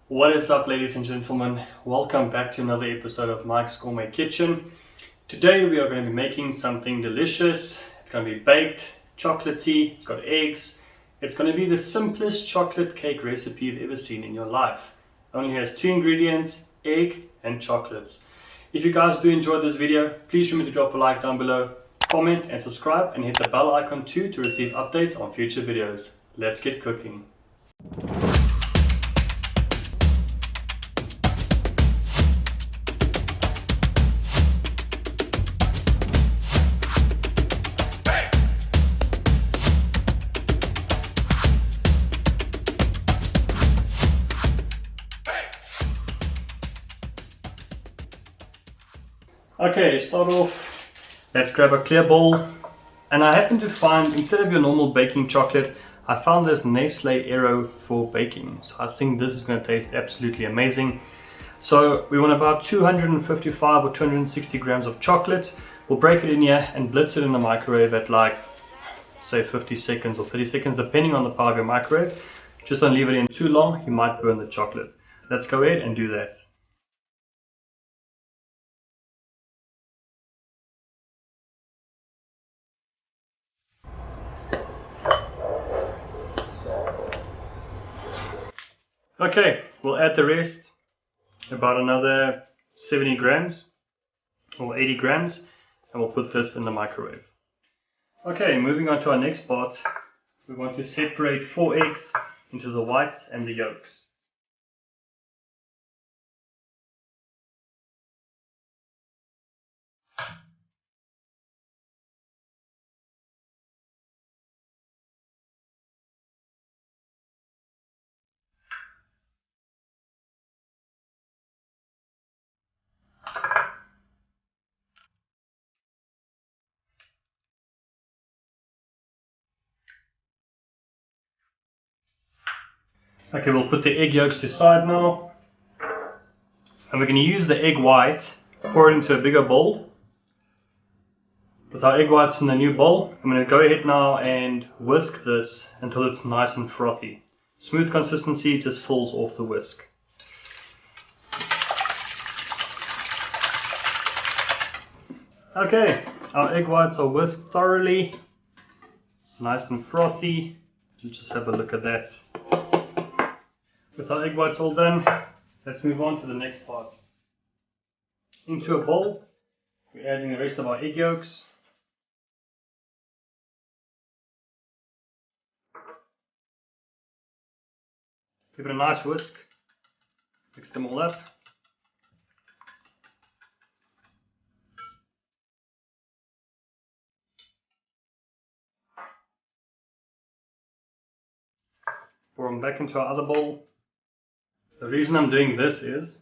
What is up, ladies and gentlemen? Welcome back to another episode of Mike's Gourmet Kitchen. Today we are going to be making something delicious. It's going to be baked, chocolatey, it's got eggs. It's going to be the simplest chocolate cake recipe you've ever seen in your life. Only has 2 ingredients, egg and chocolates. If you guys do enjoy this video, please remember to drop a like down below, comment and subscribe, and hit the bell icon too to receive updates on future videos. Let's get cooking. Okay, to start off, let's grab a clear bowl. And I happen to find, instead of your normal baking chocolate, I found this Nestle Aero for baking. So I think this is going to taste absolutely amazing. So we want about 255 or 260 grams of chocolate. We'll break it in here and blitz it in the microwave at like, say 50 seconds or 30 seconds, depending on the power of your microwave. Just don't leave it in too long, you might burn the chocolate. Let's go ahead and do that. Okay, we'll add the rest, about another 70 grams or 80 grams, and we'll put this in the microwave. Okay, moving on to our next part, we want to separate 4 eggs into the whites and the yolks. Okay, we'll put the egg yolks to the side now. And we're going to use the egg white, pour it into a bigger bowl. With our egg whites in the new bowl, I'm going to go ahead now and whisk this until it's nice and frothy. Smooth consistency, just falls off the whisk. Okay, our egg whites are whisked thoroughly, nice and frothy. Let's just have a look at that. With our egg whites all done, let's move on to the next part. Into a bowl, we're adding the rest of our egg yolks. Give it a nice whisk, mix them all up. Pour them back into our other bowl. The reason I'm doing this is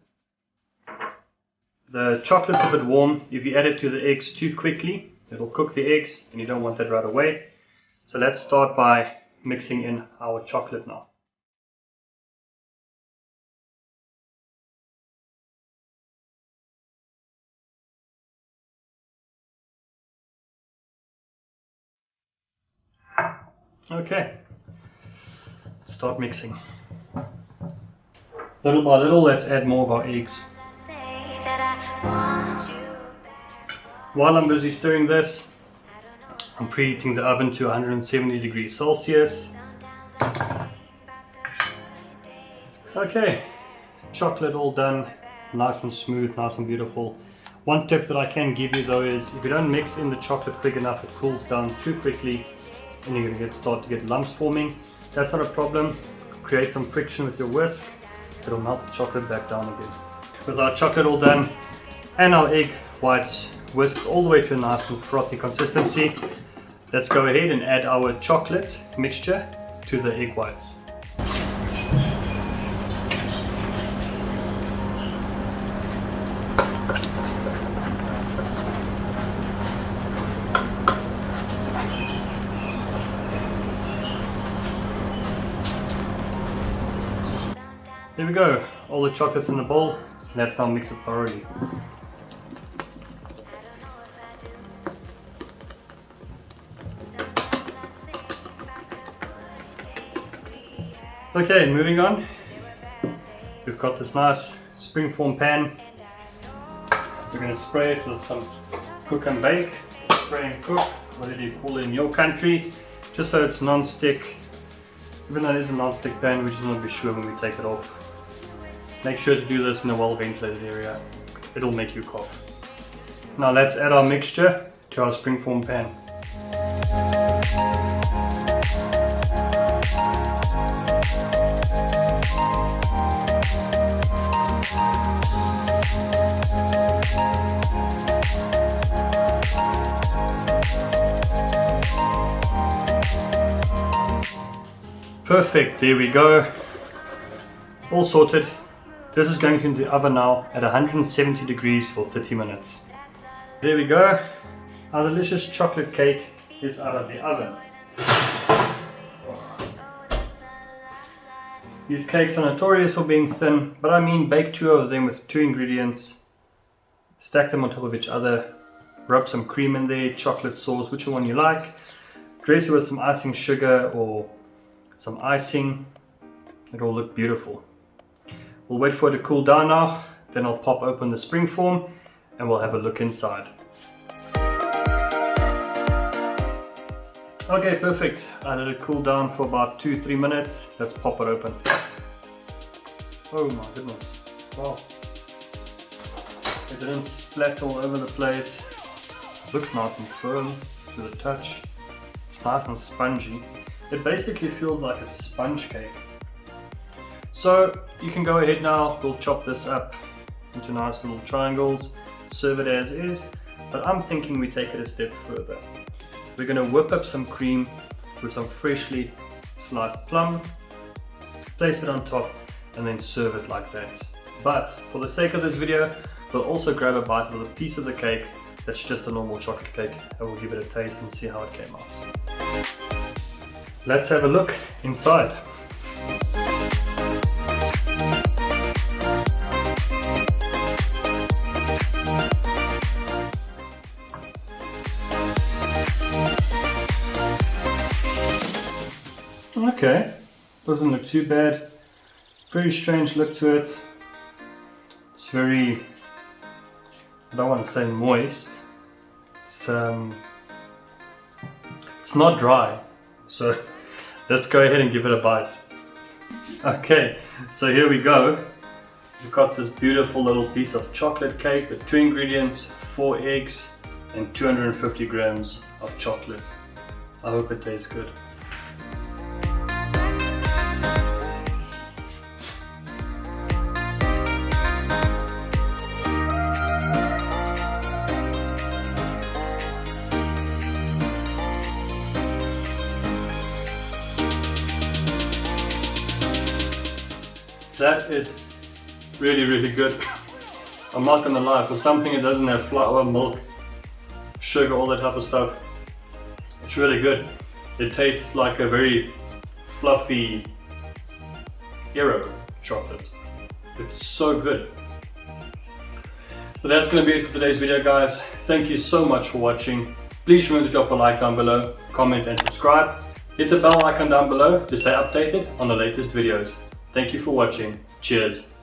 the chocolate's a bit warm. If you add it to the eggs too quickly, it'll cook the eggs and you don't want that right away. So let's start by mixing in our chocolate now. Okay, start mixing. Little by little, let's add more of our eggs. While I'm busy stirring this, I'm preheating the oven to 170 degrees Celsius. Okay, chocolate all done, nice and smooth, nice and beautiful. One tip that I can give you though is if you don't mix in the chocolate quick enough, it cools down too quickly and you're going to start to get lumps forming. That's not a problem. Create some friction with your whisk. It'll melt the chocolate back down again. With our chocolate all done and our egg whites whisked all the way to a nice and frothy consistency, let's go ahead and add our chocolate mixture to the egg whites. There we go, all the chocolate's in the bowl. Let's now mix it thoroughly. Okay, moving on. we've got this nice springform pan. We're going to spray it with some cook and bake, spray and cook, whatever you call it in your country, just so it's non-stick. Even though it is a non-stick pan, we just want to be sure when we take it off. Make sure to do this in a well-ventilated area. It'll make you cough. Now let's add our mixture to our springform pan. Perfect, there we go. All sorted. This is going into the oven now at 170 degrees for 30 minutes. There we go. Our delicious chocolate cake is out of the oven. These cakes are notorious for being thin, but I mean bake 2 of them with 2 ingredients, stack them on top of each other, rub some cream in there, chocolate sauce, whichever one you like, dress it with some icing sugar or some icing. It'll look beautiful. We'll wait for it to cool down now, then I'll pop open the springform and we'll have a look inside. Okay, perfect. I let it cool down for about 2-3 minutes. Let's pop it open. Oh my goodness. Wow. It didn't splat all over the place. It looks nice and firm to the touch. It's nice and spongy. It basically feels like a sponge cake. So you can go ahead now, we'll chop this up into nice little triangles, serve it as is, but I'm thinking we take it a step further. We're going to whip up some cream with some freshly sliced plum, place it on top and then serve it like that. But for the sake of this video, we'll also grab a bite of a piece of the cake that's just a normal chocolate cake and we'll give it a taste and see how it came out. Let's have a look inside. Okay, doesn't look too bad. Very strange look to it. It's very, I don't want to say moist. It's not dry. So let's go ahead and give it a bite. Okay, so here we go. We've got this beautiful little piece of chocolate cake with 2 ingredients, 4 eggs and 250 grams of chocolate. I hope it tastes good. That is really, really good. I'm not gonna lie, for something that doesn't have flour, milk, sugar, all that type of stuff, it's really good. It tastes like a very fluffy Aero chocolate. It's so good. So that's gonna be it for today's video, guys. Thank you so much for watching. Please remember to drop a like down below, comment and subscribe. Hit the bell icon down below to stay updated on the latest videos. Thank you for watching. Cheers.